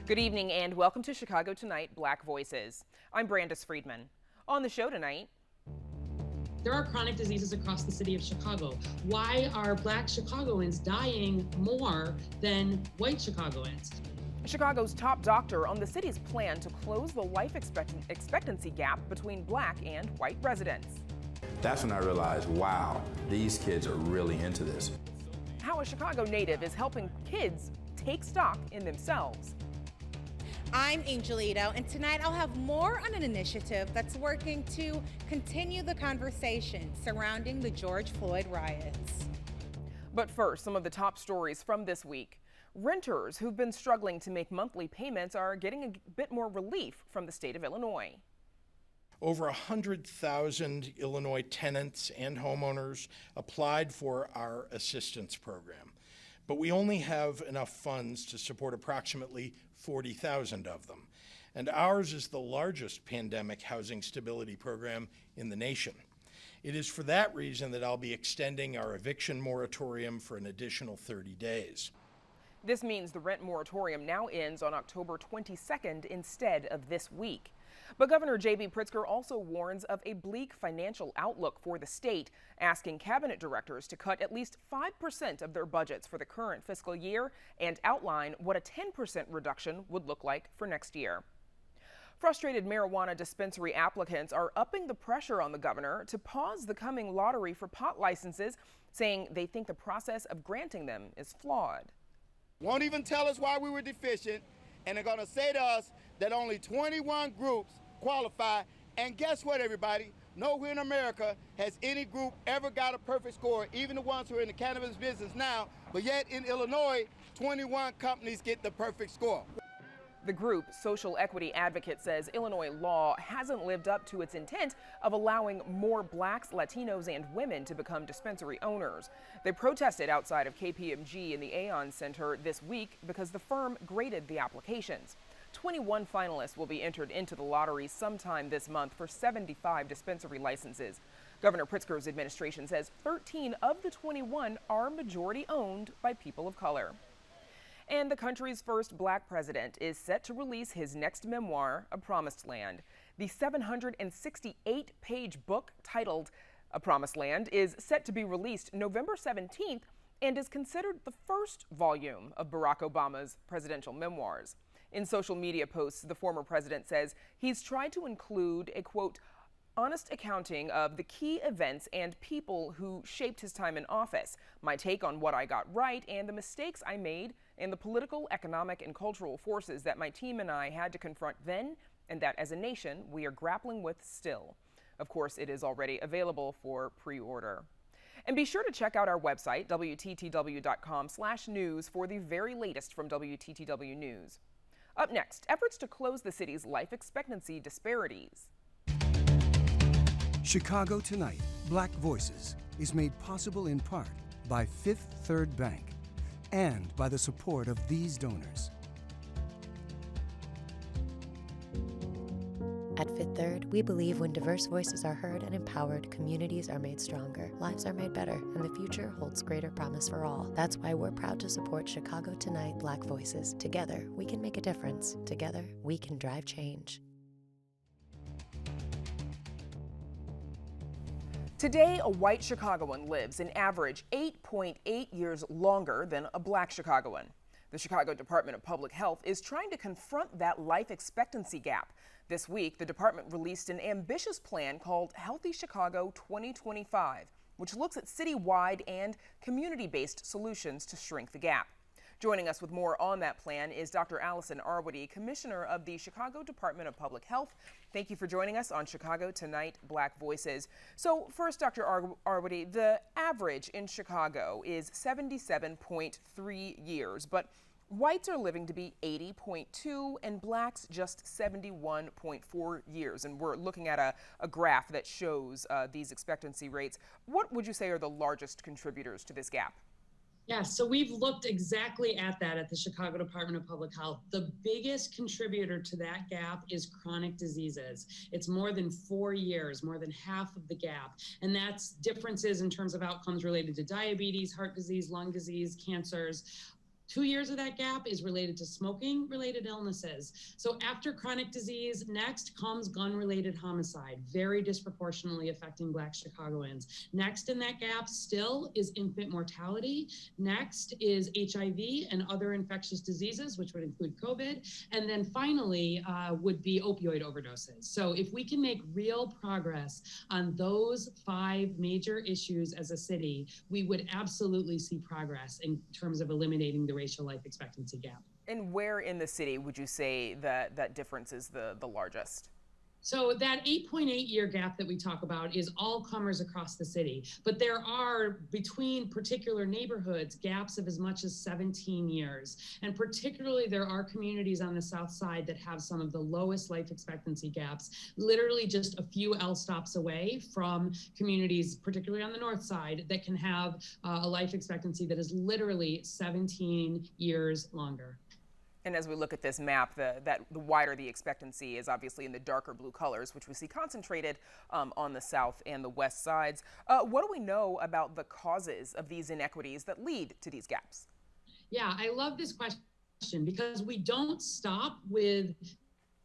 Good evening and welcome to Chicago Tonight, Black Voices. I'm Brandis Friedman. On the show tonight, there are chronic diseases across the city of Chicago. Why are Black Chicagoans dying more than white Chicagoans? Chicago's top doctor on the city's plan to close the life expectancy gap between Black and white residents. That's when I realized, wow, these kids are really into this. How a Chicago native is helping kids take stock in themselves. I'm Angelito, and tonight I'll have more on an initiative that's working to continue the conversation surrounding the George Floyd riots. But first, some of the top stories from this week. Renters who've been struggling to make monthly payments are getting a bit more relief from the state of Illinois. Over 100,000 Illinois tenants and homeowners applied for our assistance program, but we only have enough funds to support approximately 40,000 of them. And ours is the largest pandemic housing stability program in the nation. It is for that reason that I'll be extending our eviction moratorium for an additional 30 days. This means the rent moratorium now ends on October 22nd instead of this week. But Governor J.B. Pritzker also warns of a bleak financial outlook for the state, asking cabinet directors to cut at least 5% of their budgets for the current fiscal year and outline what a 10% reduction would look like for next year. Frustrated marijuana dispensary applicants are upping the pressure on the governor to pause the coming lottery for pot licenses, saying they think the process of granting them is flawed. Won't even tell us why we were deficient, and they're going to say to us that only 21 groups qualify. And guess what, everybody? Nowhere in America has any group ever got a perfect score, even the ones who are in the cannabis business now. But yet in Illinois, 21 companies get the perfect score. The group, Social Equity Advocate, says Illinois law hasn't lived up to its intent of allowing more Blacks, Latinos, and women to become dispensary owners. They protested outside of KPMG in the Aon Center this week because the firm graded the applications. 21 finalists will be entered into the lottery sometime this month for 75 dispensary licenses. Governor Pritzker's administration says 13 of the 21 are majority owned by people of color. And the country's first Black president is set to release his next memoir, A Promised Land. The 768-page book titled A Promised Land is set to be released November 17th and is considered the first volume of Barack Obama's presidential memoirs. In social media posts, the former president says he's tried to include a, quote, honest accounting of the key events and people who shaped his time in office, my take on what I got right and the mistakes I made, and the political, economic, and cultural forces that my team and I had to confront then and that as a nation we are grappling with still. Of course, it is already available for pre-order. And be sure to check out our website, WTTW.com/news, for the very latest from WTTW News. Up next, efforts to close the city's life expectancy disparities. Chicago Tonight, Black Voices, is made possible in part by Fifth Third Bank and by the support of these donors. At Fifth Third, we believe when diverse voices are heard and empowered, communities are made stronger, lives are made better, and the future holds greater promise for all. That's why we're proud to support Chicago Tonight, Black Voices. Together, we can make a difference. Together, we can drive change. Today, a white Chicagoan lives an average 8.8 years longer than a Black Chicagoan. The Chicago Department of Public Health is trying to confront that life expectancy gap. This week, the department released an ambitious plan called Healthy Chicago 2025, which looks at citywide and community-based solutions to shrink the gap. Joining us with more on that plan is Dr. Allison Arwady, Commissioner of the Chicago Department of Public Health. Thank you for joining us on Chicago Tonight, Black Voices. So first, Dr. Arwady, the average in Chicago is 77.3 years, but whites are living to be 80.2 and blacks just 71.4 years. And we're looking at a graph that shows these expectancy rates. What would you say are the largest contributors to this gap? Yeah, so we've looked exactly at that at the Chicago Department of Public Health. The biggest contributor to that gap is chronic diseases. It's more than 4 years, more than half of the gap. And that's differences in terms of outcomes related to diabetes, heart disease, lung disease, cancers. 2 years of that gap is related to smoking related illnesses. So after chronic disease, next comes gun related homicide, very disproportionately affecting Black Chicagoans. Next in that gap still is infant mortality. Next is HIV and other infectious diseases, which would include COVID. And then finally would be opioid overdoses. So if we can make real progress on those 5 major issues as a city, we would absolutely see progress in terms of eliminating the racial life expectancy gap. And where in the city would you say that that difference is the largest? So that 8.8-year gap that we talk about is all comers across the city, but there are between particular neighborhoods gaps of as much as 17 years. And particularly there are communities on the south side that have some of the lowest life expectancy gaps, literally just a few L stops away from communities, particularly on the north side, that can have a life expectancy that is literally 17 years longer. And as we look at this map, the wider the expectancy is obviously in the darker blue colors, which we see concentrated on the south and the west sides. What do we know about the causes of these inequities that lead to these gaps? Yeah, I love this question because we don't stop with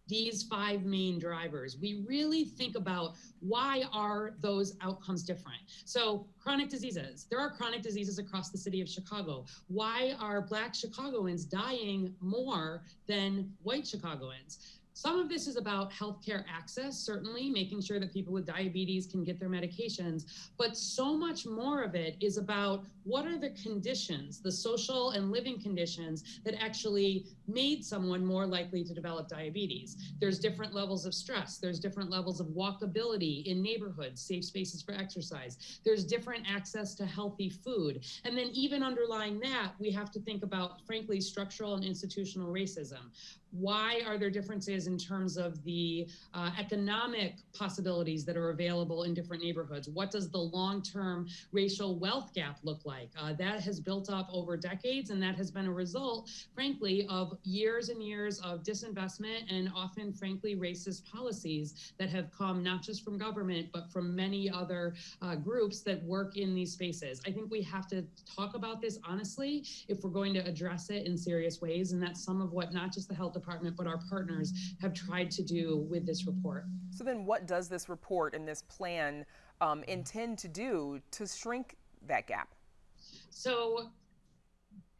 these 5 main drivers. We really think about why are those outcomes different? So chronic diseases, there are chronic diseases across the city of Chicago. Why are Black Chicagoans dying more than white Chicagoans? Some of this is about healthcare access, certainly making sure that people with diabetes can get their medications, but so much more of it is about what are the conditions, the social and living conditions that actually made someone more likely to develop diabetes. There's different levels of stress. There's different levels of walkability in neighborhoods, safe spaces for exercise. There's different access to healthy food. And then even underlying that, we have to think about, frankly, structural and institutional racism. Why are there differences in terms of the economic possibilities that are available in different neighborhoods? What does the long-term racial wealth gap look like? That has built up over decades, and that has been a result, frankly, of years and years of disinvestment and often, frankly, racist policies that have come not just from government, but from many other groups that work in these spaces. I think we have to talk about this honestly if we're going to address it in serious ways, and that's some of what not just the health department, but our partners have tried to do with this report. So then what does this report and this plan intend to do to shrink that gap? So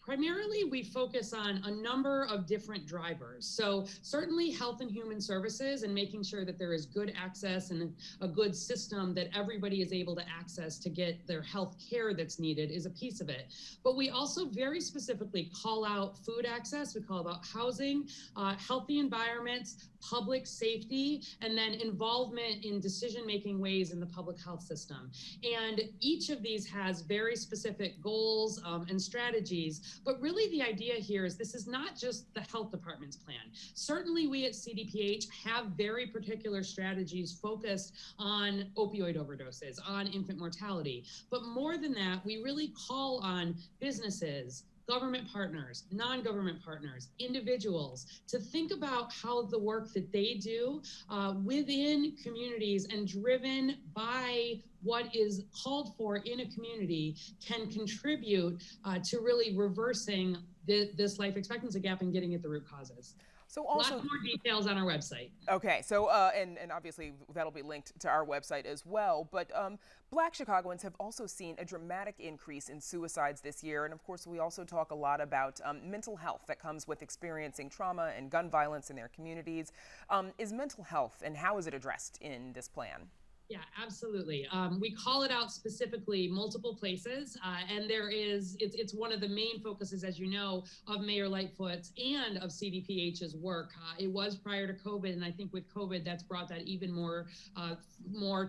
primarily, we focus on a number of different drivers. So certainly health and human services and making sure that there is good access and a good system that everybody is able to access to get their health care that's needed is a piece of it. But we also very specifically call out food access, we call out housing, healthy environments, public safety, and then involvement in decision-making ways in the public health system. And each of these has very specific goals and strategies. But really the idea here is this is not just the health department's plan. Certainly we at CDPH have very particular strategies focused on opioid overdoses, on infant mortality. But more than that, we really call on businesses, government partners, non-government partners, individuals to think about how the work that they do within communities and driven by what is called for in a community can contribute to really reversing this life expectancy gap and getting at the root causes. So also, lots more details on our website. Okay, so and obviously that'll be linked to our website as well. But Black Chicagoans have also seen a dramatic increase in suicides this year, and of course we also talk a lot about mental health that comes with experiencing trauma and gun violence in their communities. Is mental health and how is it addressed in this plan? Yeah, absolutely. We call it out specifically multiple places, and it's one of the main focuses, as you know, of Mayor Lightfoot's and of CDPH's work. It was prior to COVID, and I think with COVID, that's brought that even more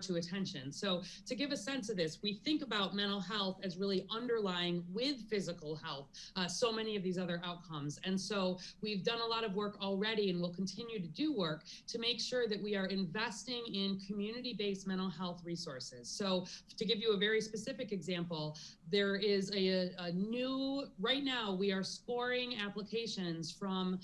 to attention. So to give a sense of this, we think about mental health as really underlying with physical health, so many of these other outcomes. And so we've done a lot of work already and will continue to do work to make sure that we are investing in community-based mental health resources. So to give you a very specific example, there is a new, right now we are scoring applications from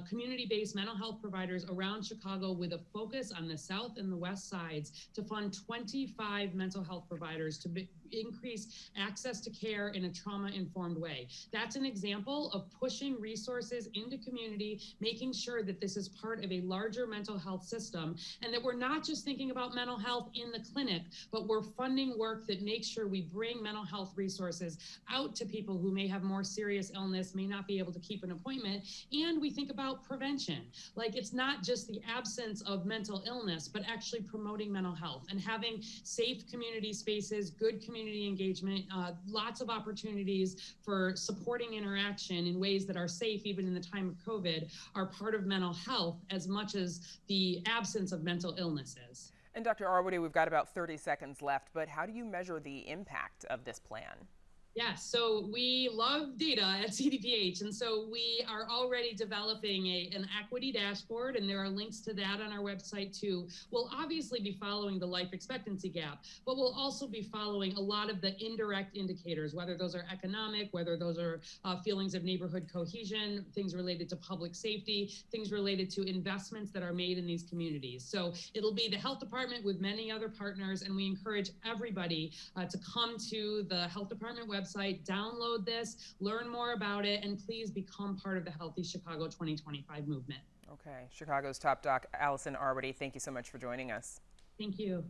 community-based mental health providers around Chicago with a focus on the south and the west sides to fund 25 mental health providers to increase access to care in a trauma-informed way. That's an example of pushing resources into community, making sure that this is part of a larger mental health system, and that we're not just thinking about mental health in the clinic, but we're funding work that makes sure we bring mental health resources out to people who may have more serious illness, may not be able to keep an appointment, and we think about prevention. Like, it's not just the absence of mental illness, but actually promoting mental health and having safe community spaces, good community engagement, lots of opportunities for supporting interaction in ways that are safe, even in the time of COVID, are part of mental health as much as the absence of mental illness is. And Dr. Arwady, we've got about 30 seconds left, but how do you measure the impact of this plan? Yes, so we love data at CDPH, and so we are already developing an equity dashboard, and there are links to that on our website too. We'll obviously be following the life expectancy gap, but we'll also be following a lot of the indirect indicators, whether those are economic, whether those are feelings of neighborhood cohesion, things related to public safety, things related to investments that are made in these communities. So it'll be the health department with many other partners, and we encourage everybody to come to the health department website, download this, learn more about it, and please become part of the Healthy Chicago 2025 movement. Okay, Chicago's top doc, Allison Arwady, thank you so much for joining us. Thank you.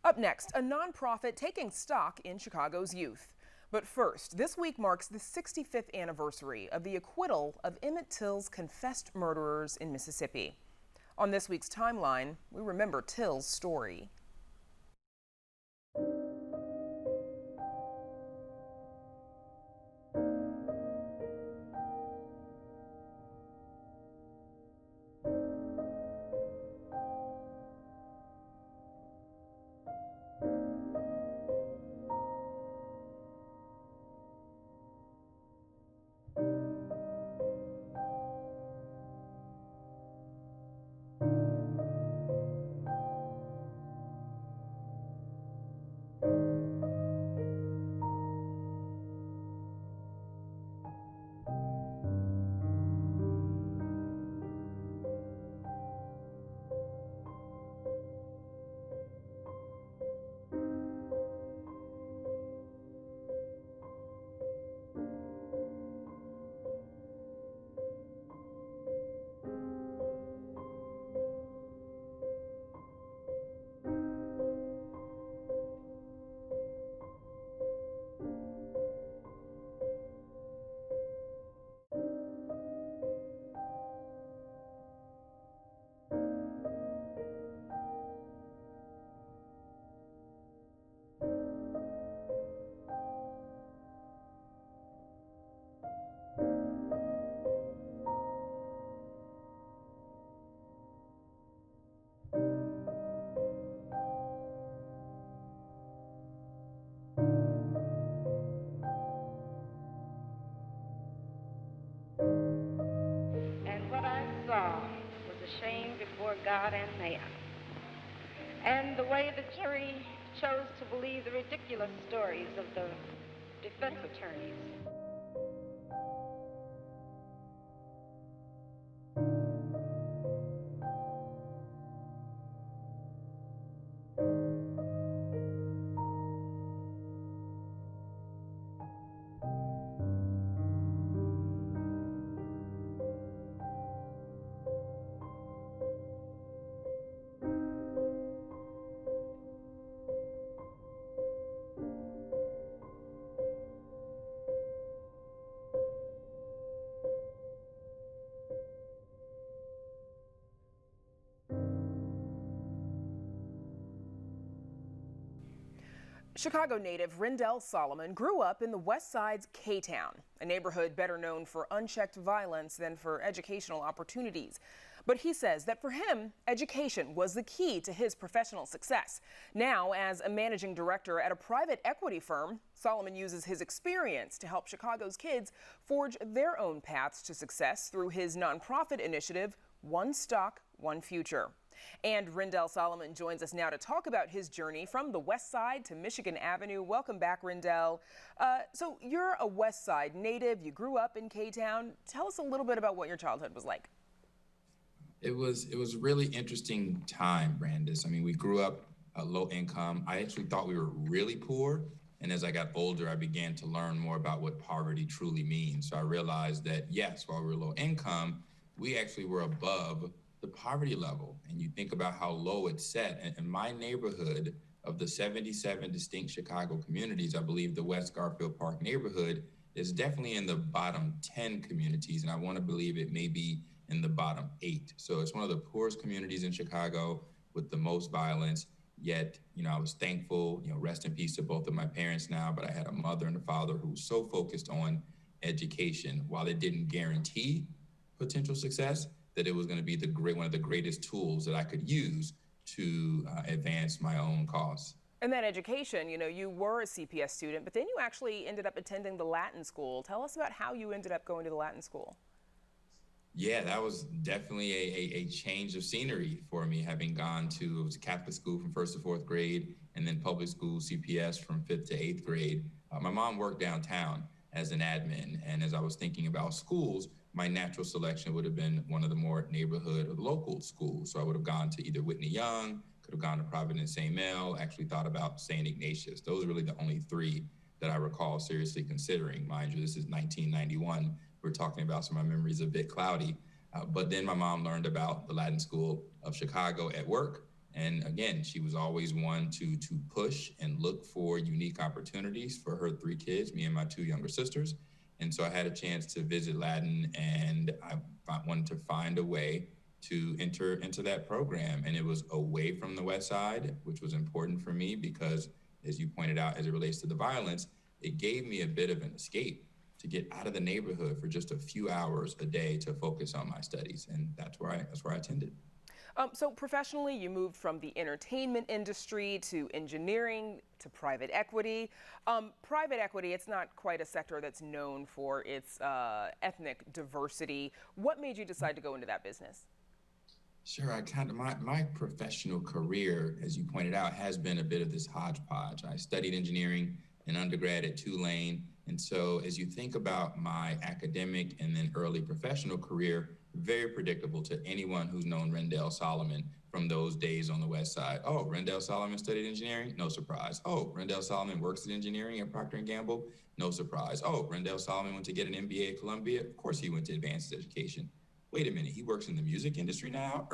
Up next, a nonprofit taking stock in Chicago's youth. But first, this week marks the 65th anniversary of the acquittal of Emmett Till's confessed murderers in Mississippi. On this week's timeline, we remember Till's story. Before God and man. And the way the jury chose to believe the ridiculous stories of the defense attorneys. Chicago native Rendell Solomon grew up in the West Side's K-Town, a neighborhood better known for unchecked violence than for educational opportunities. But he says that for him, education was the key to his professional success. Now, as a managing director at a private equity firm, Solomon uses his experience to help Chicago's kids forge their own paths to success through his nonprofit initiative, One Stock, One Future. And Rendell Solomon joins us now to talk about his journey from the West Side to Michigan Avenue. Welcome back, Rendell. So you're a West Side native. You grew up in K-Town. Tell us a little bit about what your childhood was like. It was a really interesting time, Brandis. I mean, we grew up low income. I actually thought we were really poor. And as I got older, I began to learn more about what poverty truly means. So I realized that, yes, while we were low income, we actually were above the poverty level. And you think about how low it's set. And in my neighborhood, of the 77 distinct Chicago communities, I believe the West Garfield Park neighborhood is definitely in the bottom 10 communities. And I want to believe it may be in the bottom 8. So it's one of the poorest communities in Chicago with the most violence. Yet, I was thankful, rest in peace to both of my parents now, but I had a mother and a father who was so focused on education. While it didn't guarantee potential success, that it was going to be one of the greatest tools that I could use to advance my own cause. And then education, you were a CPS student, but then you actually ended up attending the Latin school. Tell us about how you ended up going to the Latin school. Yeah, that was definitely a change of scenery for me, having gone to, it was a Catholic school from 1st to 4th grade, and then public school CPS from 5th to 8th grade. My mom worked downtown as an admin, and as I was thinking about schools, my natural selection would have been one of the more neighborhood or local schools. So I would have gone to either Whitney Young, could have gone to Providence St. Mel, actually thought about St. Ignatius. Those are really the only 3 that I recall seriously considering. Mind you, this is 1991. We're talking about, so my memory's a bit cloudy. But then my mom learned about the Latin School of Chicago at work. And again, she was always one to push and look for unique opportunities for her 3 kids, me and my 2 younger sisters. And so I had a chance to visit Latin, and I wanted to find a way to enter into that program. And it was away from the West Side, which was important for me because, as you pointed out, as it relates to the violence, it gave me a bit of an escape to get out of the neighborhood for just a few hours a day to focus on my studies. And that's where I attended. So professionally, you moved from the entertainment industry to engineering to private equity. Private equity, it's not quite a sector that's known for its ethnic diversity. What made you decide to go into that business? Sure, my professional career, as you pointed out, has been a bit of this hodgepodge. I studied engineering in undergrad at Tulane. And so as you think about my academic and then early professional career, very predictable to anyone who's known Rendell Solomon from those days on the West Side. Oh, Rendell Solomon studied engineering? No surprise. Oh, Rendell Solomon works in engineering at Procter & Gamble? No surprise. Oh, Rendell Solomon went to get an MBA at Columbia? Of course he went to advanced education. Wait a minute, he works in the music industry now?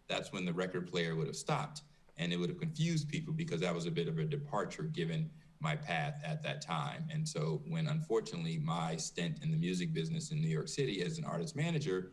That's when the record player would have stopped. And it would have confused people because that was a bit of a departure given my path at that time. And so when unfortunately my stint in the music business in New York City as an artist manager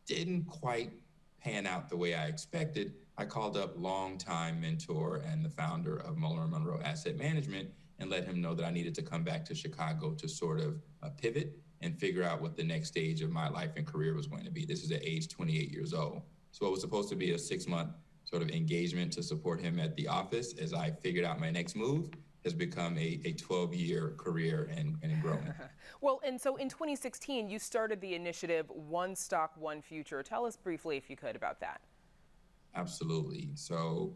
didn't quite pan out the way I expected, I called up longtime mentor and the founder of Muller & Monroe Asset Management and let him know that I needed to come back to Chicago to sort of pivot and figure out what the next stage of my life and career was going to be. This is at age 28 years old. So it was supposed to be a 6-month sort of engagement to support him at the office as I figured out my next move has become a 12-year career and growing. Well, and so in 2016, you started the initiative One Stock, One Future. Tell us briefly, if you could, about that. Absolutely. So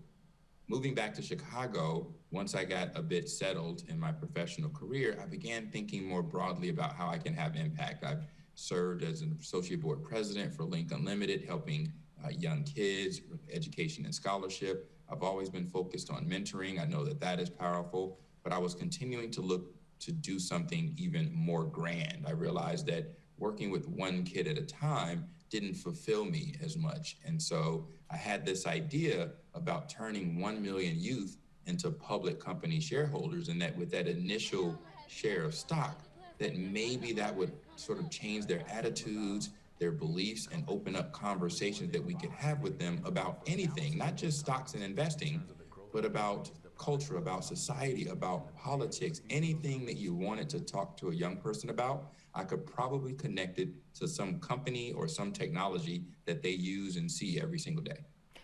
moving back to Chicago, once I got a bit settled in my professional career, I began thinking more broadly about how I can have impact. I've served as an associate board president for Link Unlimited, helping young kids with education and scholarship. I've always been focused on mentoring. I know that that is powerful, but I was continuing to look to do something even more grand. I realized that working with one kid at a time didn't fulfill me as much. And so I had this idea about turning 1 million youth into public company shareholders, and that with that initial share of stock, that maybe that would sort of change their attitudes, their beliefs, and open up conversations that we could have with them about anything, not just stocks and investing, but about culture, about society, about politics, anything that you wanted to talk to a young person about. I could probably connect it to some company or some technology that they use and see every single day.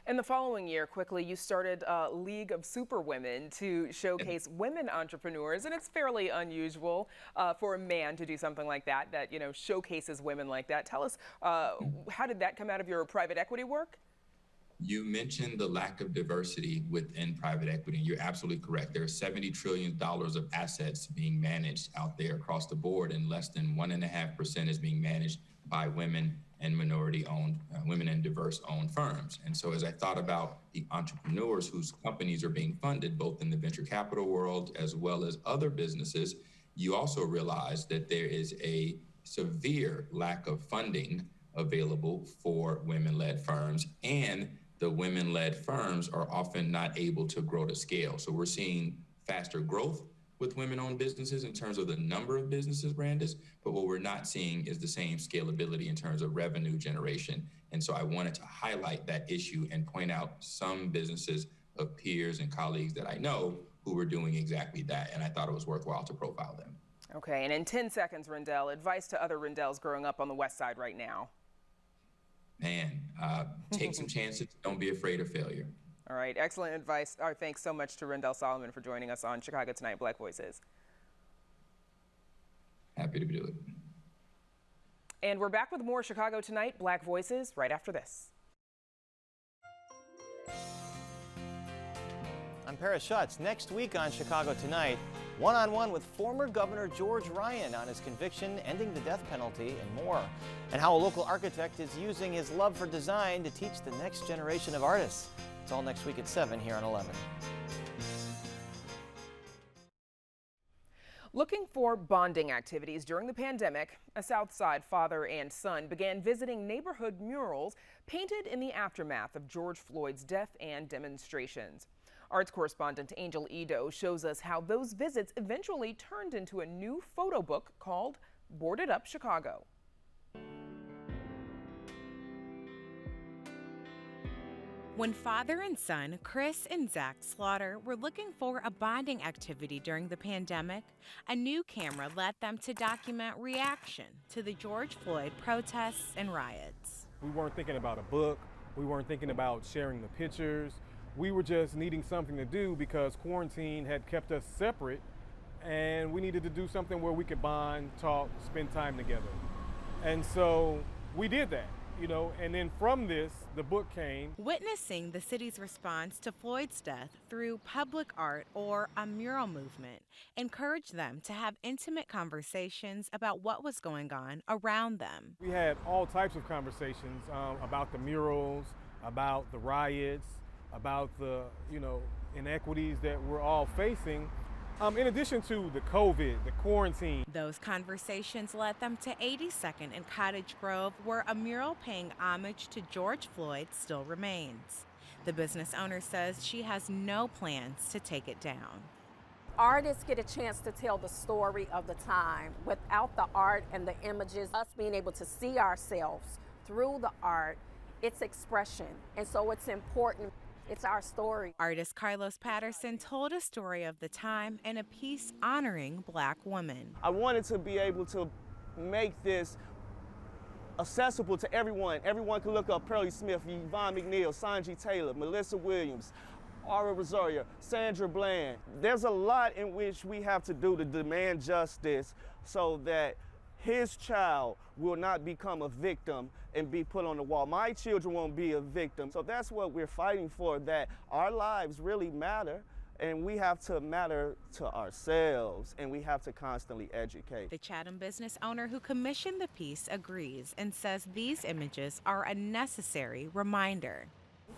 And the following year, quickly, you started League of Superwomen to showcase women entrepreneurs, and it's fairly unusual for a man to do something like that, showcases women like that. Tell us, how did that come out of your private equity work? You mentioned the lack of diversity within private equity. You're absolutely correct. There are $70 trillion of assets being managed out there across the board, and less than 1.5% is being managed by women and minority-owned, women and diverse-owned firms. And so as I thought about the entrepreneurs whose companies are being funded, both in the venture capital world as well as other businesses, you also realize that there is a severe lack of funding available for women-led firms, and the women-led firms are often not able to grow to scale. So we're seeing faster growth with women-owned businesses in terms of the number of businesses, Brandis, but what we're not seeing is the same scalability in terms of revenue generation. And so I wanted to highlight that issue and point out some businesses of peers and colleagues that I know who were doing exactly that, and I thought it was worthwhile to profile them. Okay, and in 10 seconds, Rendell, advice to other Rendells growing up on the West Side right now. Man, take some chances. Don't be afraid of failure. All right, excellent advice. Our thanks so much to Rendell Solomon for joining us on Chicago Tonight, Black Voices. Happy to do it. And we're back with more Chicago Tonight, Black Voices, right after this. I'm Paris SCHUTZ. Next week on Chicago Tonight, one-on-one with former Governor George Ryan on his conviction, ending the death penalty, and more. And how a local architect is using his love for design to teach the next generation of artists. It's all next week at 7 here on 11. Looking for bonding activities during the pandemic, a South Side father and son began visiting neighborhood murals painted in the aftermath of George Floyd's death and demonstrations. Arts correspondent Angel Edo shows us how those visits eventually turned into a new photo book called Boarded Up Chicago. When father and son, Chris and Zach Slaughter, were looking for a bonding activity during the pandemic, a new camera led them to document reaction to the George Floyd protests and riots. We weren't thinking about a book. We weren't thinking about sharing the pictures. We were just needing something to do because quarantine had kept us separate, and we needed to do something where we could bond, talk, spend time together. And so we did that, and then from this, the book came. Witnessing the city's response to Floyd's death through public art or a mural movement encouraged them to have intimate conversations about what was going on around them. We had all types of conversations about the murals, about the riots, about the inequities that we're all facing, in addition to the COVID, the quarantine. Those conversations led them to 82nd and Cottage Grove, where a mural paying homage to George Floyd still remains. The business owner says she has no plans to take it down. Artists get a chance to tell the story of the time. Without the art and the images, us being able to see ourselves through the art, it's expression. And so it's important. It's our story. Artist Carlos Patterson told a story of the time in a piece honoring Black women. I wanted to be able to make this accessible to everyone. Everyone can look up Pearlie Smith, Yvonne McNeil, Sanji Taylor, Melissa Williams, Aura Rosario, Sandra Bland. There's a lot in which we have to do to demand justice so that his child will not become a victim and be put on the wall. My children won't be a victim. So that's what we're fighting for, that our lives really matter, and we have to matter to ourselves, and we have to constantly educate. The Chatham business owner who commissioned the piece agrees and says these images are a necessary reminder.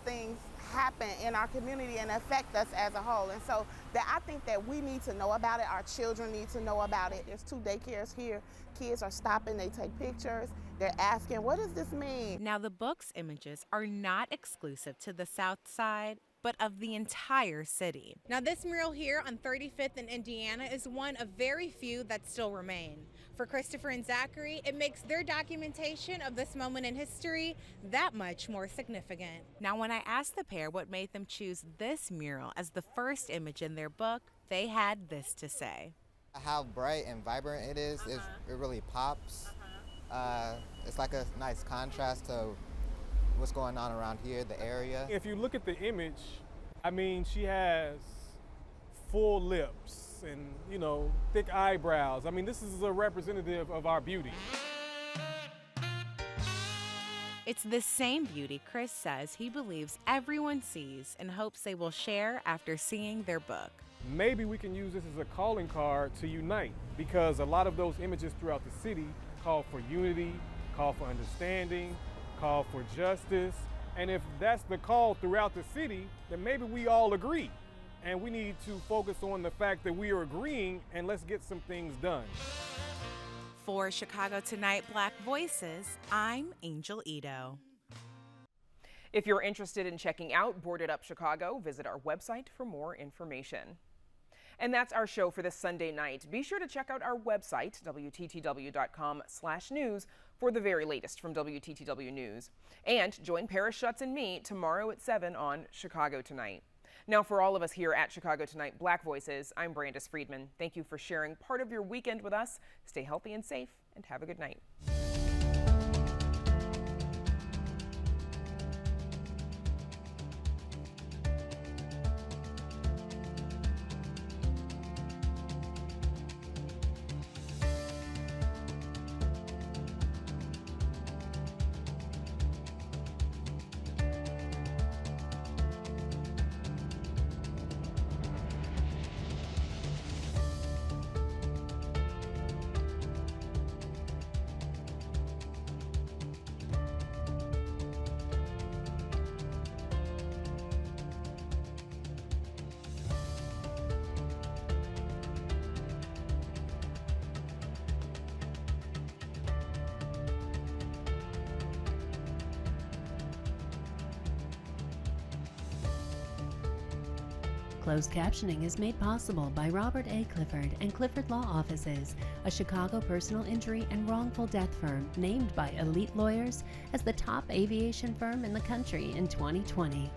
Things happen in our community and affect us as a whole, and so that I think that we need to know about it. Our children need to know about it. There's 2 daycares here. Kids are stopping, they take pictures, they're asking, what does this mean? Now, the book's images are not exclusive to the South Side, but of the entire city. Now, this mural here on 35th in Indiana is one of very few that still remain. For Christopher and Zachary, it makes their documentation of this moment in history that much more significant. Now, when I asked the pair what made them choose this mural as the first image in their book, they had this to say. How bright and vibrant it is, it really pops. It's like a nice contrast to what's going on around here, the area. If you look at the image, I mean, she has full lips and, thick eyebrows. I mean, this is a representative of our beauty. It's the same beauty Chris says he believes everyone sees and hopes they will share after seeing their book. Maybe we can use this as a calling card to unite, because a lot of those images throughout the city call for unity, call for understanding, call for justice. And if that's the call throughout the city, then maybe we all agree. And we need to focus on the fact that we are agreeing, and let's get some things done. For Chicago Tonight Black Voices, I'm Angel Ito. If you're interested in checking out Boarded Up Chicago, visit our website for more information. And that's our show for this Sunday night. Be sure to check out our website, WTTW.com/news, for the very latest from WTTW News. And join Paris SCHUTZ and me tomorrow at 7 on Chicago Tonight. Now, for all of us here at Chicago Tonight Black Voices, I'm Brandis Friedman. Thank you for sharing part of your weekend with us. Stay healthy and safe, and have a good night. Closed captioning is made possible by Robert A. Clifford and Clifford Law Offices, a Chicago personal injury and wrongful death firm named by elite lawyers as the top aviation firm in the country in 2020.